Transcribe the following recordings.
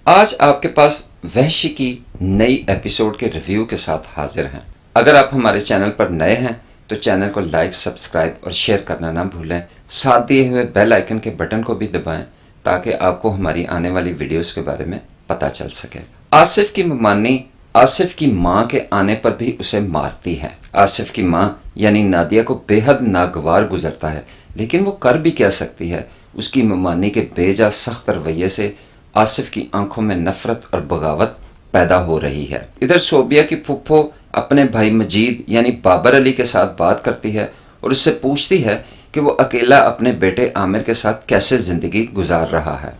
آج آپ کے پاس وحشی کی نئی ایپیسوڈ کے ریویو کے ساتھ حاضر ہیں۔ اگر آپ ہمارے چینل پر نئے ہیں تو چینل کو لائک، سبسکرائب اور شیئر کرنا نہ بھولیں۔ ساتھ دیے ہوئے بیل آئیکن کے بٹن کو بھی دبائیں تاکہ آپ کو ہماری آنے والی ویڈیوز کے بارے میں پتہ چل سکے۔ آصف کی ممانی آصف کی ماں کے آنے پر بھی اسے مارتی ہے۔ آصف کی ماں یعنی نادیہ کو بے حد ناگوار گزرتا ہے، لیکن وہ کر بھی کیا سکتی ہے۔ اس کی ممانی کے بے جا سخت رویے سے آصف کی آنکھوں میں نفرت اور بغاوت پیدا ہو رہی ہے۔ ادھر صوبیہ کی پھپھو اپنے بھائی مجید یعنی بابر علی کے ساتھ بات کرتی ہے اور اس سے پوچھتی ہے کہ وہ اکیلا اپنے بیٹے عامر کے ساتھ کیسے زندگی گزار رہا ہے۔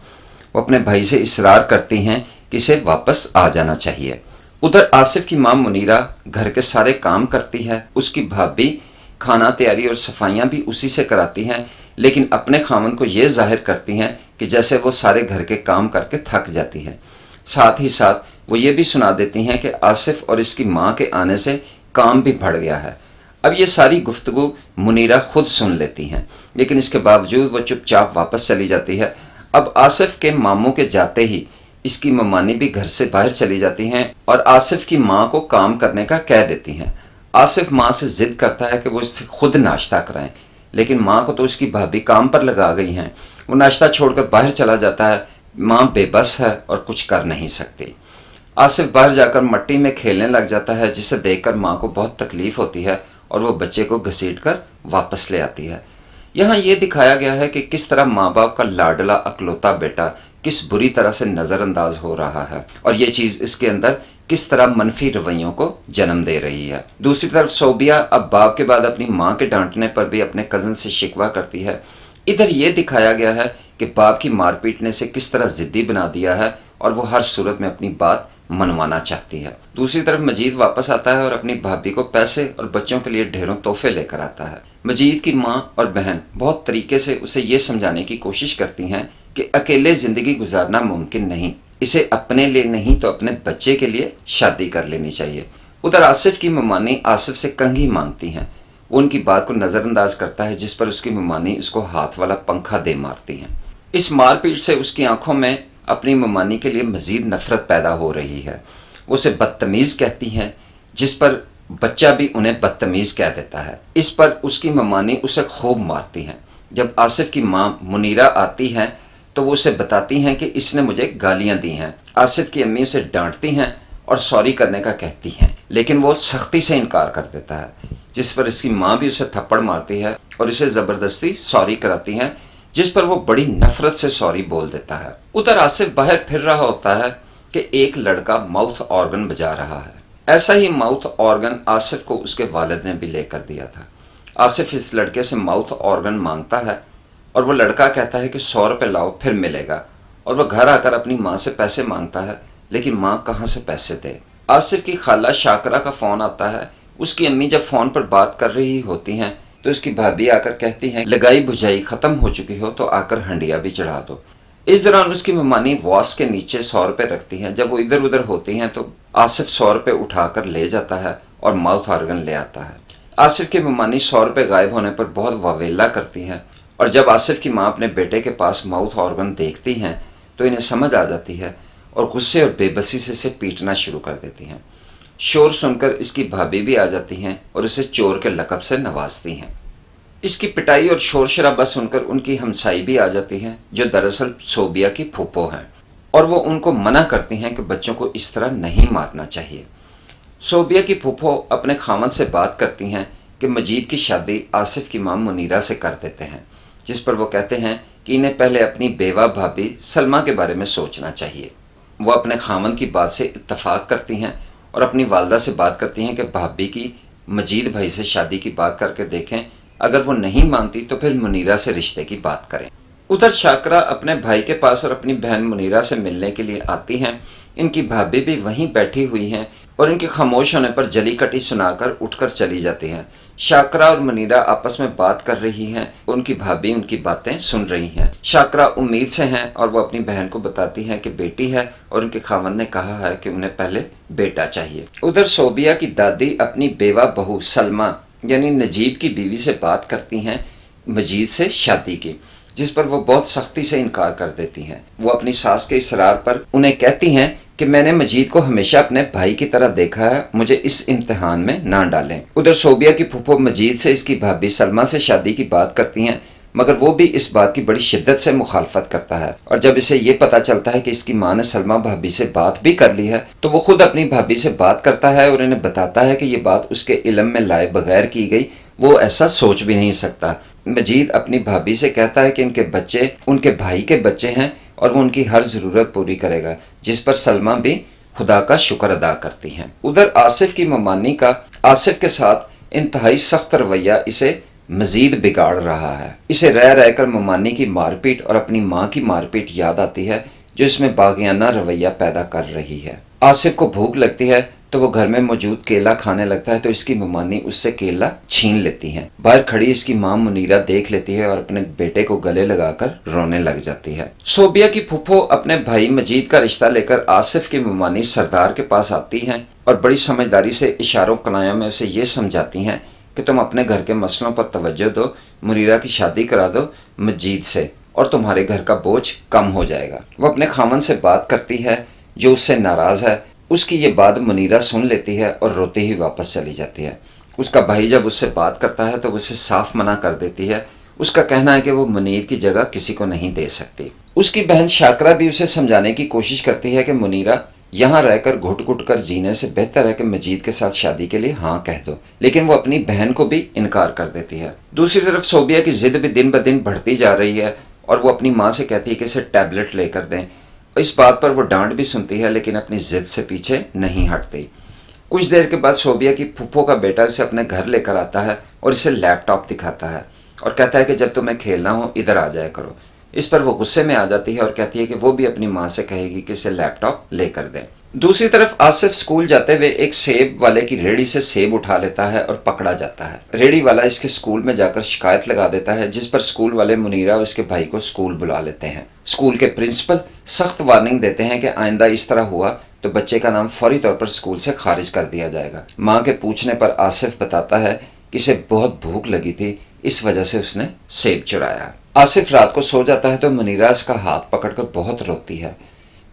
وہ اپنے بھائی سے اصرار کرتی ہیں کہ اسے واپس آ جانا چاہیے۔ ادھر آصف کی ماں منیرہ گھر کے سارے کام کرتی ہے۔ اس کی بھابھی کھانا تیاری اور صفائیاں بھی اسی سے کراتی ہیں، لیکن اپنے خاوند کو یہ ظاہر کرتی ہیں کہ جیسے وہ سارے گھر کے کام کر کے تھک جاتی ہے۔ ساتھ ہی ساتھ وہ یہ بھی سنا دیتی ہیں کہ آصف اور اس کی ماں کے آنے سے کام بھی بڑھ گیا ہے۔ اب یہ ساری گفتگو منیرہ خود سن لیتی ہیں، لیکن اس کے باوجود وہ چپ چاپ واپس چلی جاتی ہے۔ اب آصف کے ماموں کے جاتے ہی اس کی ممانی بھی گھر سے باہر چلی جاتی ہیں اور آصف کی ماں کو کام کرنے کا کہہ دیتی ہیں۔ آصف ماں سے ضد کرتا ہے کہ وہ اس سے خود ناشتہ کرائیں، لیکن ماں کو تو اس کی بھابھی کام پر لگا گئی ہیں۔ وہ ناشتہ چھوڑ کر باہر چلا جاتا ہے۔ ماں بے بس ہے اور کچھ کر نہیں سکتی۔ آصف باہر جا کر مٹی میں کھیلنے لگ جاتا ہے، جسے دیکھ کر ماں کو بہت تکلیف ہوتی ہے اور وہ بچے کو گھسیٹ کر واپس لے آتی ہے۔ یہاں یہ دکھایا گیا ہے کہ کس طرح ماں باپ کا لاڈلا اکلوتا بیٹا کس بری طرح سے نظر انداز ہو رہا ہے اور یہ چیز اس کے اندر کس طرح منفی رویوں کو جنم دے رہی ہے۔ دوسری طرف صوبیہ اب باپ کے بعد اپنی ماں کے ڈانٹنے پر بھی اپنے کزن سے شکوہ کرتی ہے۔ ادھر یہ دکھایا گیا ہے کہ باپ کی مار پیٹنے سے کس طرح ضدی بنا دیا ہے اور وہ ہر صورت میں اپنی بات منوانا چاہتی ہے۔ دوسری طرف مجید واپس آتا ہے اور اپنی بھابھی کو پیسے اور بچوں کے لیے ڈھیروں تحفے لے کر آتا ہے۔ مجید کی ماں اور بہن بہت طریقے سے اسے یہ سمجھانے کی کوشش کرتی ہیں کہ اکیلے زندگی گزارنا ممکن نہیں، اسے اپنے لیے نہیں تو اپنے بچے کے لیے شادی کر لینی چاہیے۔ ادھر آصف کی ممانی آصف سے کنگھی مانگتی ہیں۔ وہ ان کی بات کو نظر انداز کرتا ہے، جس پر اس کی ممانی اس کو ہاتھ والا پنکھا دے مارتی ہیں۔ اس مار پیٹ سے اس کی آنکھوں میں اپنی ممانی کے لیے مزید نفرت پیدا ہو رہی ہے۔ وہ اسے بدتمیز کہتی ہیں، جس پر بچہ بھی انہیں بدتمیز کہہ دیتا ہے۔ اس پر اس کی ممانی اسے خوب مارتی ہیں۔ جب آصف کی ماں منیرہ آتی ہیں تو وہ اسے بتاتی ہیں کہ اس نے مجھے گالیاں دی ہیں۔ آصف کی امی اسے ڈانٹتی ہیں اور سوری کرنے کا کہتی ہیں، لیکن وہ سختی سے انکار کر دیتا ہے، جس پر اس کی ماں بھی اسے تھپڑ مارتی ہے اور اسے زبردستی سوری کراتی ہیں، جس پر وہ بڑی نفرت سے سوری بول دیتا ہے۔ ادھر آصف باہر پھر رہا ہوتا ہے کہ ایک لڑکا ماؤتھ آرگن بجا رہا ہے۔ ایسا ہی ماؤتھ آرگن آصف کو اس کے والد نے بھی لے کر دیا تھا۔ آصف اس لڑکے سے ماؤتھ آرگن مانگتا ہے اور وہ لڑکا کہتا ہے کہ 100 روپے لاؤ پھر ملے گا، اور وہ گھر آ کر اپنی ماں سے پیسے مانگتا ہے، لیکن ماں کہاں سے پیسے دے۔ آصف کی خالہ شاکرہ کا فون آتا ہے۔ اس کی امی جب فون پر بات کر رہی ہوتی ہیں تو اس کی بھابھی آ کر کہتی ہیں لگائی بجھائی ختم ہو چکی ہو تو آ کر ہنڈیا بھی چڑھا دو۔ اس دوران اس کی ممانی واس کے نیچے 100 روپے رکھتی ہیں۔ جب وہ ادھر ادھر ہوتی ہیں تو آصف 100 روپے اٹھا کر لے جاتا ہے اور ماؤتھ آرگن لے آتا ہے۔ آصف کی ممانی 100 روپے غائب ہونے پر بہت واویلا کرتی ہے، اور جب آصف کی ماں اپنے بیٹے کے پاس ماؤتھ آرگن دیکھتی ہیں تو انہیں سمجھ آ جاتی ہے اور غصے اور بے بسی سے اسے پیٹنا شروع کر دیتی ہیں۔ شور سن کر اس کی بھابھی بھی آ جاتی ہیں اور اسے چور کے لقب سے نوازتی ہیں۔ اس کی پٹائی اور شور شرابہ سن کر ان کی ہمسائی بھی آ جاتی ہیں، جو دراصل صوبیہ کی پھوپھو ہیں، اور وہ ان کو منع کرتی ہیں کہ بچوں کو اس طرح نہیں مارنا چاہیے۔ صوبیہ کی پھوپھو اپنے خاوند سے بات کرتی ہیں کہ مجید کی شادی آصف کی ماں منیرہ سے کر دیتے ہیں، جس پر وہ کہتے ہیں کہ انہیں پہلے اپنی بیوہ بھابھی سلمہ کے بارے میں سوچنا چاہیے۔ وہ اپنے خاوند کی بات سے اتفاق کرتی ہیں اور اپنی والدہ سے بات کرتی ہیں کہ بھابھی کی مجید بھائی سے شادی کی بات کر کے دیکھیں، اگر وہ نہیں مانتی تو پھر منیرہ سے رشتے کی بات کریں۔ ادھر شاکرہ اپنے بھائی کے پاس اور اپنی بہن منیرہ سے ملنے کے لیے آتی ہیں۔ ان کی بھابھی بھی وہیں بیٹھی ہوئی ہیں اور ان کے خاموش ہونے پر جلی کٹی سنا کر اٹھ کر چلی جاتی ہیں۔ شاکرہ اور منیرہ آپس میں بات کر رہی ہیں، ان کی بھابھی ان کی باتیں سن رہی ہیں۔ شاکرہ امید سے ہیں اور وہ اپنی بہن کو بتاتی ہیں کہ بیٹی ہے اور ان کے خاوند نے کہا ہے کہ انہیں پہلے بیٹا چاہیے۔ ادھر صوبیہ کی دادی اپنی بیوہ بہو سلمہ یعنی نجیب کی بیوی سے بات کرتی ہیں مجید سے شادی کی، جس پر وہ بہت سختی سے انکار کر دیتی ہیں۔ وہ اپنی ساس کے اصرار پر انہیں کہتی ہیں کہ میں نے مجید کو ہمیشہ اپنے بھائی کی طرح دیکھا ہے، مجھے اس امتحان میں نہ ڈالیں۔ ادھر صوبیہ کی پھوپھو مجید سے اس کی بھابھی سلمہ سے شادی کی بات کرتی ہیں، مگر وہ بھی اس بات کی بڑی شدت سے مخالفت کرتا ہے، اور جب اسے یہ پتا چلتا ہے کہ اس کی ماں نے سلمہ بھابھی سے بات بھی کر لی ہے تو وہ خود اپنی بھابھی سے بات کرتا ہے اور انہیں بتاتا ہے کہ یہ بات اس کے علم میں لائے بغیر کی گئی، وہ ایسا سوچ بھی نہیں سکتا۔ مجید اپنی بھابھی سے کہتا ہے کہ ان کے بچے ان کے بھائی کے بچے ہیں اور وہ ان کی ہر ضرورت پوری کرے گا، جس پر سلمہ بھی خدا کا شکر ادا کرتی ہیں۔ ادھر آصف کی ممانی کا آصف کے ساتھ انتہائی سخت رویہ اسے مزید بگاڑ رہا ہے۔ اسے رہ رہ کر ممانی کی مار پیٹ اور اپنی ماں کی مار پیٹ یاد آتی ہے جو اس میں باغیانہ رویہ پیدا کر رہی ہے۔ آصف کو بھوک لگتی ہے تو وہ گھر میں موجود کیلا کھانے لگتا ہے تو اس کی ممانی اس سے کیلا چھین لیتی ہیں۔ باہر کھڑی اس کی ماں منیرہ دیکھ لیتی ہے اور اپنے بیٹے کو گلے لگا کر رونے لگ جاتی ہے۔ صوبیہ کی پھوپھو اپنے بھائی مجید کا رشتہ لے کر آصف کی ممانی سردار کے پاس آتی ہیں اور بڑی سمجھداری سے اشاروں کنایوں میں اسے یہ سمجھاتی ہیں کہ تم اپنے گھر کے مسئلوں پر توجہ دو، منیرہ کی شادی کرا دو مجید سے اور تمہارے گھر کا بوجھ کم ہو جائے گا۔ وہ اپنے خاوند سے بات کرتی ہے جو اس سے ناراض ہے۔ اس کی یہ بات منیرہ سن لیتی ہے اور روتے ہی واپس چلی جاتی ہے۔ اس کا بھائی جب اس سے بات کرتا ہے تو وہ اسے صاف منع کر دیتی ہے۔ اس کا کہنا ہے کہ وہ منیر کی جگہ کسی کو نہیں دے سکتی۔ اس کی بہن شاکرہ بھی اسے سمجھانے کی کوشش کرتی ہے کہ منیرہ یہاں رہ کر گھٹ گھٹ کر جینے سے بہتر ہے کہ مجید کے ساتھ شادی کے لیے ہاں کہہ دو، لیکن وہ اپنی بہن کو بھی انکار کر دیتی ہے۔ دوسری طرف صوبیہ کی ضد بھی دن بدن بڑھتی جا رہی ہے اور وہ اپنی ماں سے کہتی ہے کہ اسے ٹیبلٹ لے کر دیں۔ اس بات پر وہ ڈانٹ بھی سنتی ہے لیکن اپنی ضد سے پیچھے نہیں ہٹتی۔ کچھ دیر کے بعد صوبیہ کی پھوپھو کا بیٹا اسے اپنے گھر لے کر آتا ہے اور اسے لیپ ٹاپ دکھاتا ہے اور کہتا ہے کہ جب تمہیں کھیلنا ہو ادھر آ جایا کرو۔ اس پر وہ غصے میں آ جاتی ہے اور کہتی ہے کہ وہ بھی اپنی ماں سے کہے گی کہ اسے لیپ ٹاپ لے کر دیں۔ دوسری طرف آصف اسکول جاتے ہوئے ایک سیب والے کی ریڑھی سے سیب اٹھا لیتا ہے اور پکڑا جاتا ہے۔ ریڑھی والا اس کے اسکول میں جا کر شکایت لگا دیتا ہے جس پر اسکول والے منیرہ اور اس کے بھائی کو اسکول بلا لیتے ہیں۔ اسکول کے پرنسپل سخت وارننگ دیتے ہیں کہ آئندہ اس طرح ہوا تو بچے کا نام فوری طور پر اسکول سے خارج کر دیا جائے گا۔ ماں کے پوچھنے پر آصف بتاتا ہے کہ اسے بہت بھوک لگی تھی، اس وجہ سے اس نے سیب چرایا۔ آصف رات کو سو جاتا ہے تو منیرہ اس کا ہاتھ پکڑ کر بہت روتی ہے۔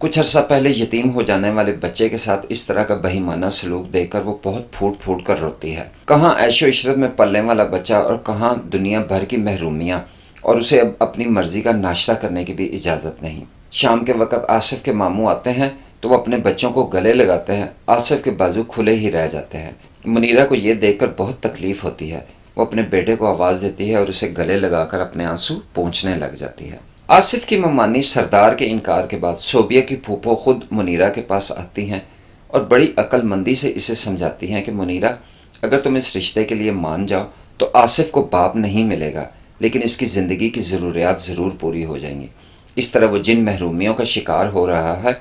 کچھ عرصہ پہلے یتیم ہو جانے والے بچے کے ساتھ اس طرح کا بہیمانہ سلوک دیکھ کر وہ بہت پھوٹ پھوٹ کر روتی ہے۔ کہاں عیش و عشرت میں پلنے والا بچہ اور کہاں دنیا بھر کی محرومیاں، اور اسے اب اپنی مرضی کا ناشتہ کرنے کی بھی اجازت نہیں۔ شام کے وقت آصف کے ماموں آتے ہیں تو وہ اپنے بچوں کو گلے لگاتے ہیں۔ آصف کے بازو کھلے ہی رہ جاتے ہیں۔ منیرہ کو یہ دیکھ کر بہت تکلیف ہوتی ہے۔ وہ اپنے بیٹے کو آواز دیتی ہے اور اسے گلے لگا کر اپنے آنسو پونچھنے لگ جاتی ہے۔ آصف کی ممانی سردار کے انکار کے بعد صوبیہ کی پھوپھو خود منیرہ کے پاس آتی ہیں اور بڑی عقل مندی سے اسے سمجھاتی ہیں کہ منیرہ اگر تم اس رشتے کے لیے مان جاؤ تو آصف کو باپ نہیں ملے گا، لیکن اس کی زندگی کی ضروریات ضرور پوری ہو جائیں گی۔ اس طرح وہ جن محرومیوں کا شکار ہو رہا ہے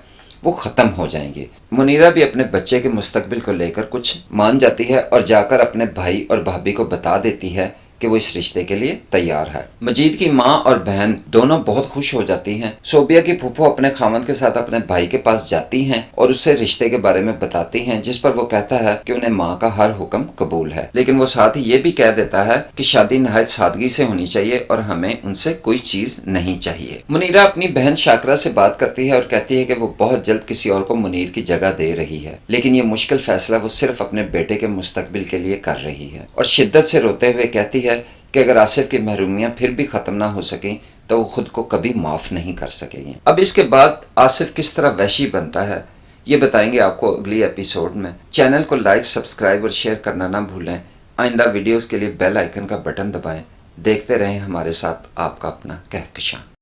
وہ ختم ہو جائیں گے۔ منیرہ بھی اپنے بچے کے مستقبل کو لے کر کچھ مان جاتی ہے اور جا کر اپنے بھائی اور بھابھی کو بتا دیتی ہے کہ وہ اس رشتے کے لیے تیار ہے۔ مجید کی ماں اور بہن دونوں بہت خوش ہو جاتی ہیں۔ صوبیہ کی پھوپھو اپنے خاوند کے ساتھ اپنے بھائی کے پاس جاتی ہیں اور اس سے رشتے کے بارے میں بتاتی ہیں، جس پر وہ کہتا ہے کہ انہیں ماں کا ہر حکم قبول ہے، لیکن وہ ساتھ ہی یہ بھی کہہ دیتا ہے کہ شادی نہایت سادگی سے ہونی چاہیے اور ہمیں ان سے کوئی چیز نہیں چاہیے۔ منیرہ اپنی بہن شاکرہ سے بات کرتی ہے اور کہتی ہے کہ وہ بہت جلد کسی اور کو منیر کی جگہ دے رہی ہے، لیکن یہ مشکل فیصلہ وہ صرف اپنے بیٹے کے مستقبل کے لیے کر رہی ہے، اور شدت سے روتے ہوئے کہتی ہے کہ اگر آصف کی محرومیاں پھر بھی ختم نہ ہو سکیں تو وہ خود کو کبھی معاف نہیں کر سکیں گے۔ اب اس کے بعد آصف کس طرح وحشی بنتا ہے یہ بتائیں گے آپ کو اگلی ایپیسوڈ میں۔ چینل کو لائک، سبسکرائب اور شیئر کرنا نہ بھولیں۔ آئندہ ویڈیوز کے لیے بیل آئیکن کا بٹن دبائیں۔ دیکھتے رہیں ہمارے ساتھ آپ کا اپنا کہکشاں۔